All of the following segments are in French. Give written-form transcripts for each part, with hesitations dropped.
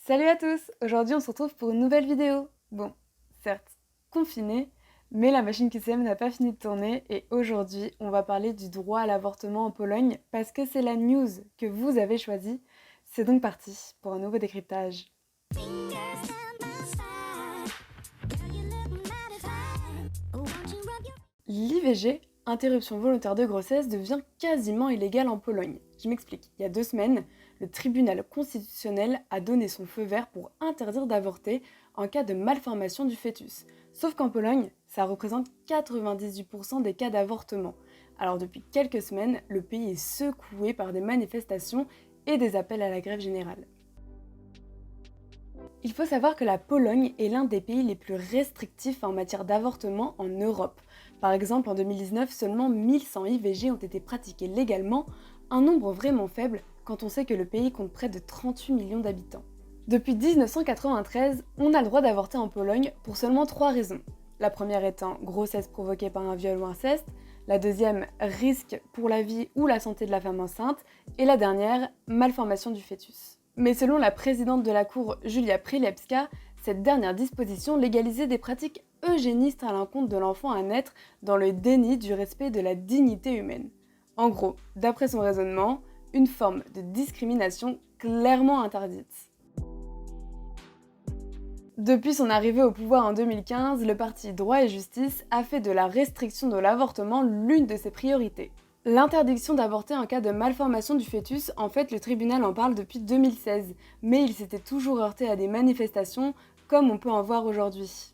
Salut à tous! Aujourd'hui on se retrouve pour une nouvelle vidéo. Bon, certes, confiné, mais la machine qui s'aime n'a pas fini de tourner et aujourd'hui on va parler du droit à l'avortement en Pologne parce que c'est la news que vous avez choisie. C'est donc parti pour un nouveau décryptage. L'IVG, interruption volontaire de grossesse, devient quasiment illégale en Pologne. Je m'explique. Il y a 2 semaines, le tribunal constitutionnel a donné son feu vert pour interdire d'avorter en cas de malformation du fœtus. Sauf qu'en Pologne, ça représente 98% des cas d'avortement. Alors depuis quelques semaines, le pays est secoué par des manifestations et des appels à la grève générale. Il faut savoir que la Pologne est l'un des pays les plus restrictifs en matière d'avortement en Europe. Par exemple, en 2019, seulement 1100 IVG ont été pratiqués légalement, un nombre vraiment faible quand on sait que le pays compte près de 38 millions d'habitants. Depuis 1993, on a le droit d'avorter en Pologne pour seulement 3 raisons. La première étant grossesse provoquée par un viol ou inceste, la deuxième risque pour la vie ou la santé de la femme enceinte, et la dernière malformation du fœtus. Mais selon la présidente de la Cour, Julia Przyłębska, cette dernière disposition légalisait des pratiques eugénistes à l'encontre de l'enfant à naître dans le déni du respect de la dignité humaine. En gros, d'après son raisonnement, une forme de discrimination clairement interdite. Depuis son arrivée au pouvoir en 2015, le parti Droit et Justice a fait de la restriction de l'avortement l'une de ses priorités. L'interdiction d'avorter en cas de malformation du fœtus, en fait, le tribunal en parle depuis 2016, mais il s'était toujours heurté à des manifestations, comme on peut en voir aujourd'hui.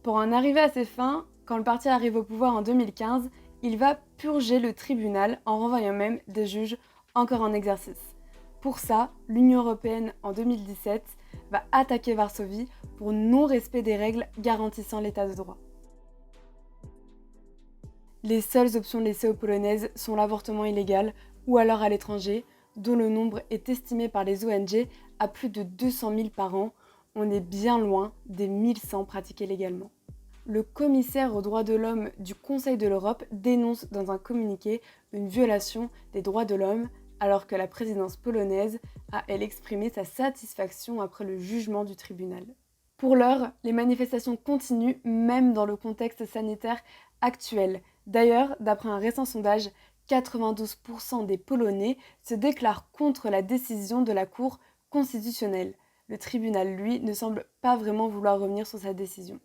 Pour en arriver à ses fins, quand le parti arrive au pouvoir en 2015, il va purger le tribunal en renvoyant même des juges encore en exercice. Pour ça, l'Union européenne, en 2017, va attaquer Varsovie pour non-respect des règles garantissant l'état de droit. Les seules options laissées aux Polonaises sont l'avortement illégal ou alors à l'étranger, dont le nombre est estimé par les ONG à plus de 200 000 par an. On est bien loin des 1100 pratiqués légalement. Le commissaire aux droits de l'homme du Conseil de l'Europe dénonce dans un communiqué une violation des droits de l'homme, alors que la présidence polonaise a, elle, exprimé sa satisfaction après le jugement du tribunal. Pour l'heure, les manifestations continuent même dans le contexte sanitaire actuel. D'ailleurs, d'après un récent sondage, 92% des Polonais se déclarent contre la décision de la Cour constitutionnelle. Le tribunal, lui, ne semble pas vraiment vouloir revenir sur sa décision.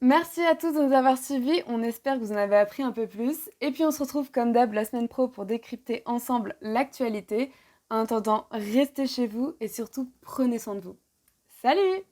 Merci à tous de nous avoir suivis, on espère que vous en avez appris un peu plus. Et puis on se retrouve comme d'hab la semaine pro pour décrypter ensemble l'actualité. En attendant, restez chez vous et surtout prenez soin de vous. Salut!